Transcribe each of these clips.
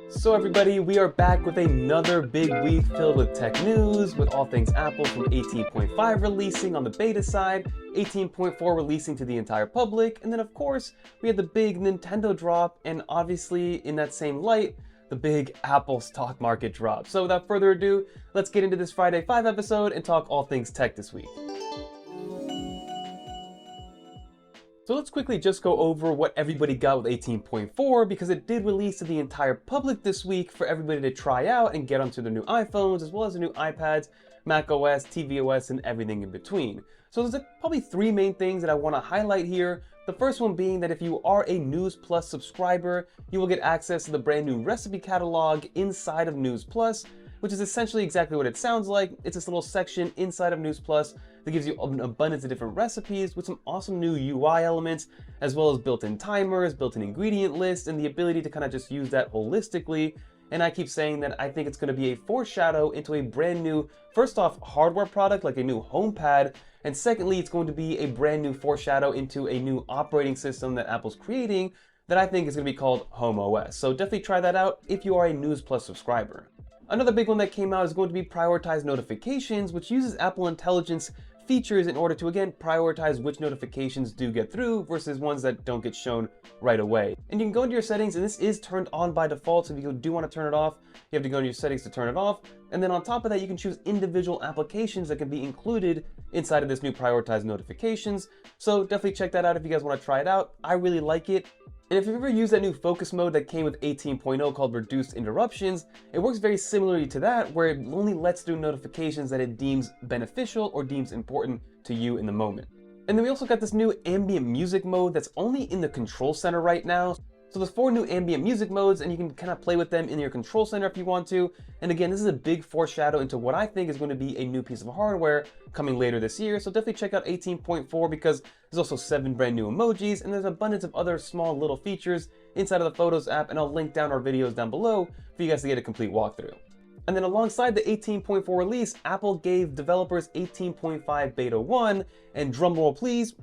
So everybody, we are back with another big week filled with tech news, with all things Apple from 18.5 releasing on the beta side, 18.4 releasing to the entire public, and then of course, we had the big Nintendo drop, and obviously in that same light, the big Apple stock market drop. So without further ado, let's get into this Friday 5 episode and talk all things tech this week. So let's quickly just go over what everybody got with 18.4 because it did release to the entire public this week for everybody to try out and get onto their new iPhones as well as their new iPads, macOS, tvOS, and everything in between. So there's probably three main things that I want to highlight here. The first one being that if you are a News Plus subscriber, you will get access to the brand new recipe catalog inside of News Plus, which is essentially exactly what it sounds like. It's this little section inside of News Plus that gives you an abundance of different recipes with some awesome new UI elements, as well as built-in timers, built-in ingredient lists, and the ability to kind of just use that holistically. And I keep saying that I think it's going to be a foreshadow into a brand new, first off, hardware product like a new HomePad, and secondly, it's going to be a brand new foreshadow into a new operating system that Apple's creating that I think is going to be called Home OS. So definitely try that out if you are a News Plus subscriber. Another big one that came out is going to be prioritized notifications, which uses Apple Intelligence features in order to, again, prioritize which notifications do get through versus ones that don't get shown right away. And you can go into your settings, and this is turned on by default, so if you do want to turn it off, you have to go into your settings to turn it off. And then on top of that, you can choose individual applications that can be included inside of this new prioritized notifications. So definitely check that out if you guys want to try it out. I really like it. And if you've ever used that new focus mode that came with 18.0 called Reduced Interruptions, it works very similarly to that, where it only lets through notifications that it deems beneficial or deems important to you in the moment. And then we also got this new ambient music mode that's only in the control center right now. So there's 4 new ambient music modes, and you can kind of play with them in your control center if you want to. And again, this is a big foreshadow into what I think is going to be a new piece of hardware coming later this year. So definitely check out 18.4 because there's also 7 brand new emojis, and there's an abundance of other small little features inside of the Photos app, and I'll link down our videos down below for you guys to get a complete walkthrough. And then alongside the 18.4 release, Apple gave developers 18.5 Beta 1, and drumroll please,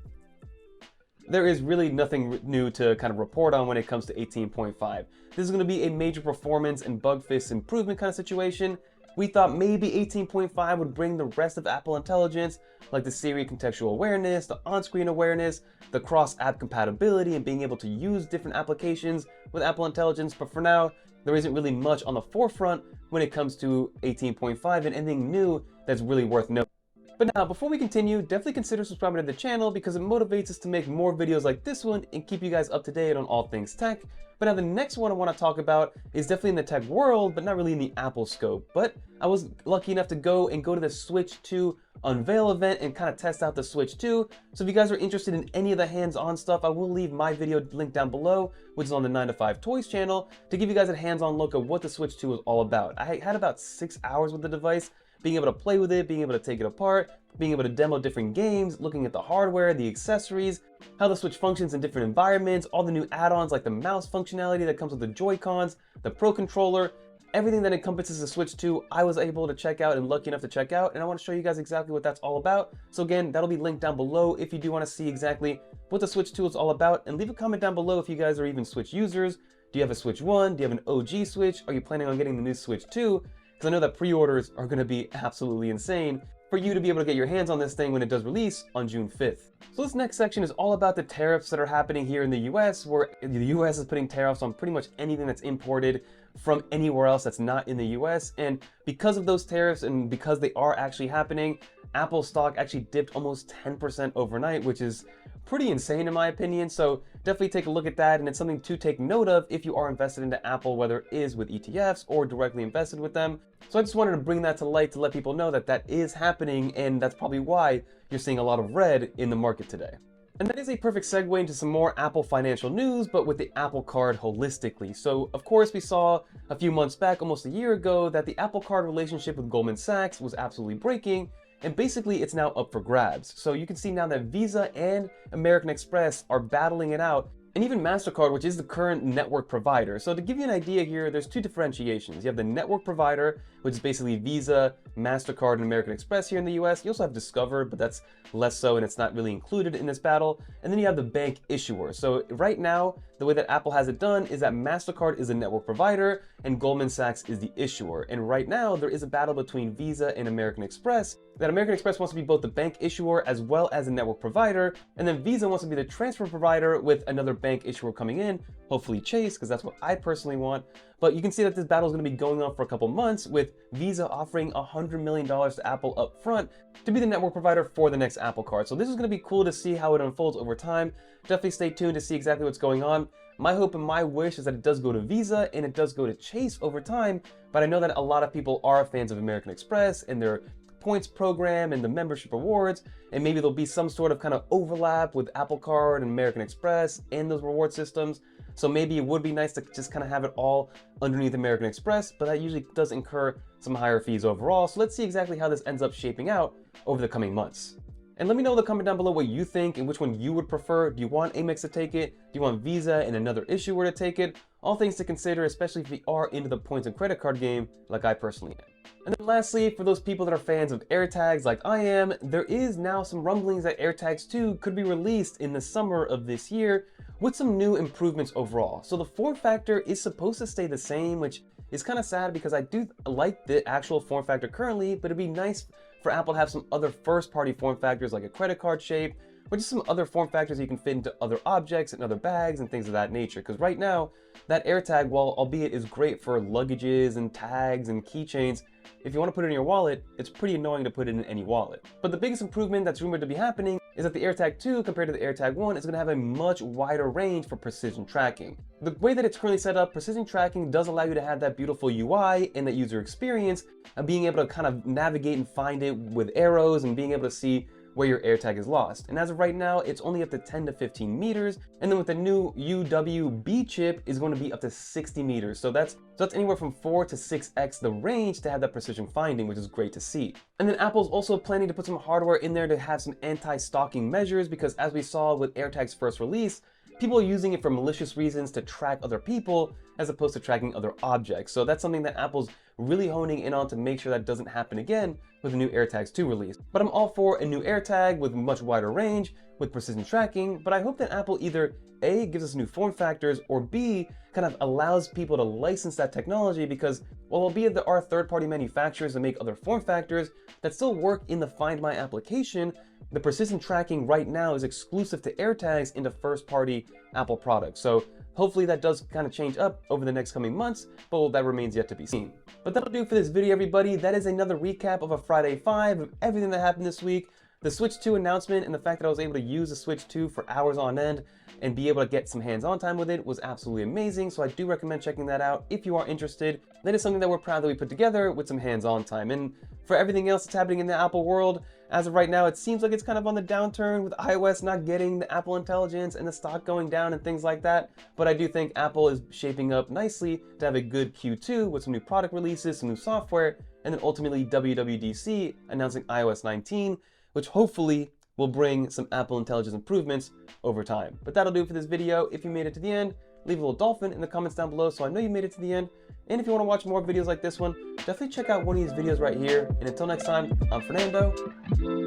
there is really nothing new to kind of report on when it comes to 18.5. This is going to be a major performance and bug fix improvement kind of situation. We thought maybe 18.5 would bring the rest of Apple Intelligence, like the Siri contextual awareness, the on-screen awareness, the cross-app compatibility, and being able to use different applications with Apple Intelligence, but for now, there isn't really much on the forefront when it comes to 18.5 and anything new that's really worth noting. But now, before we continue, definitely consider subscribing to the channel because it motivates us to make more videos like this one and keep you guys up to date on all things tech. But now the next one I want to talk about is definitely in the tech world, but not really in the Apple scope. But I was lucky enough to go to the Switch 2 unveil event and kind of test out the Switch 2. So if you guys are interested in any of the hands-on stuff, I will leave my video linked down below, which is on the 9 to 5 Toys channel, to give you guys a hands-on look at what the Switch 2 is all about. I had about 6 hours with the device, being able to play with it, being able to take it apart, being able to demo different games, looking at the hardware, the accessories, how the Switch functions in different environments, all the new add-ons like the mouse functionality that comes with the Joy-Cons, the Pro Controller, everything that encompasses the Switch 2, I was able to check out and lucky enough to check out, and I want to show you guys exactly what that's all about. So again, that'll be linked down below if you do want to see exactly what the Switch 2 is all about, and leave a comment down below if you guys are even Switch users. Do you have a Switch 1? Do you have an OG Switch? Are you planning on getting the new Switch 2? Because I know that pre-orders are going to be absolutely insane for you to be able to get your hands on this thing when it does release on June 5th. So this next section is all about the tariffs that are happening here in the US, where the US is putting tariffs on pretty much anything that's imported from anywhere else that's not in the US. And because of those tariffs and because they are actually happening, Apple stock actually dipped almost 10% overnight, which is pretty insane in my opinion. So definitely take a look at that, and it's something to take note of if you are invested into Apple, whether it is with ETFs or directly invested with them. So I just wanted to bring that to light to let people know that that is happening, and that's probably why you're seeing a lot of red in the market today. And that is a perfect segue into some more Apple financial news, but with the Apple Card holistically. So of course we saw a few months back, almost a year ago, that the Apple Card relationship with Goldman Sachs was absolutely breaking, and basically it's now up for grabs. So you can see now that Visa and American Express are battling it out and even MasterCard, which is the current network provider. So to give you an idea here, there's two differentiations. You have the network provider, which is basically Visa, MasterCard, and American Express here in the US. You also have Discover, but that's less so, and it's not really included in this battle. And then you have the bank issuer. So right now, the way that Apple has it done is that MasterCard is the network provider and Goldman Sachs is the issuer. And right now, there is a battle between Visa and American Express, that American Express wants to be both the bank issuer as well as the network provider, and then Visa wants to be the transfer provider with another bank issuer coming in, hopefully Chase, because that's what I personally want. But you can see that this battle is going to be going on for a couple months, with Visa offering $100 million to Apple up front to be the network provider for the next Apple Card. So this is going to be cool to see how it unfolds over time. Definitely stay tuned to see exactly what's going on. My hope and my wish is that it does go to Visa and it does go to Chase over time, but I know that a lot of people are fans of American Express and their points program and the membership rewards, and maybe there'll be some sort of kind of overlap with Apple Card and American Express and those reward systems. So maybe it would be nice to just kind of have it all underneath American Express, but that usually does incur some higher fees overall. So let's see exactly how this ends up shaping out over the coming months. And let me know in the comment down below what you think and which one you would prefer. Do you want Amex to take it? Do you want Visa and another issuer to take it? All things to consider, especially if you are into the points and credit card game like I personally am. And then lastly, for those people that are fans of AirTags like I am, there is now some rumblings that AirTags 2 could be released in the summer of this year with some new improvements overall. So the form factor is supposed to stay the same, which is kind of sad because I do like the actual form factor currently, but it'd be nice for Apple to have some other first-party form factors like a credit card shape, or just some other form factors you can fit into other objects and other bags and things of that nature. Because right now, that AirTag, while albeit is great for luggages and tags and keychains, if you want to put it in your wallet, it's pretty annoying to put it in any wallet. But the biggest improvement that's rumored to be happening is that the AirTag 2 compared to the AirTag 1 is going to have a much wider range for precision tracking. The way that it's currently set up, precision tracking does allow you to have that beautiful UI and that user experience of being able to kind of navigate and find it with arrows and being able to see where your AirTag is lost. And as of right now, it's only up to 10 to 15 meters. And then with the new UWB chip is going to be up to 60 meters. So that's anywhere from 4 to 6x the range to have that precision finding, which is great to see. And then Apple's also planning to put some hardware in there to have some anti-stalking measures, because as we saw with AirTag's first release, people are using it for malicious reasons to track other people as opposed to tracking other objects. So that's something that Apple's really honing in on to make sure that doesn't happen again with the new AirTags 2 release. But I'm all for a new AirTag with much wider range, with precision tracking, but I hope that Apple either A, gives us new form factors, or B, kind of allows people to license that technology, because while albeit there are third-party manufacturers that make other form factors that still work in the Find My application, the precision tracking right now is exclusive to AirTags into first-party Apple products. So hopefully that does kind of change up over the next coming months, but that remains yet to be seen. But that'll do for this video, everybody. That is another recap of a Friday 5 of everything that happened this week. The Switch 2 announcement and the fact that I was able to use the Switch 2 for hours on end and be able to get some hands-on time with it was absolutely amazing. So I do recommend checking that out if you are interested. That is something that we're proud that we put together with some hands-on time. And for everything else that's happening in the Apple world, as of right now, it seems like it's kind of on the downturn with iOS not getting the Apple Intelligence and the stock going down and things like that. But I do think Apple is shaping up nicely to have a good Q2 with some new product releases, some new software, and then ultimately WWDC announcing iOS 19, which hopefully will bring some Apple Intelligence improvements over time. But that'll do it for this video. If you made it to the end, leave a little dolphin in the comments down below so I know you made it to the end. And if you want to watch more videos like this one, definitely check out one of these videos right here. And until next time, I'm Fernando.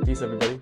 Peace, everybody.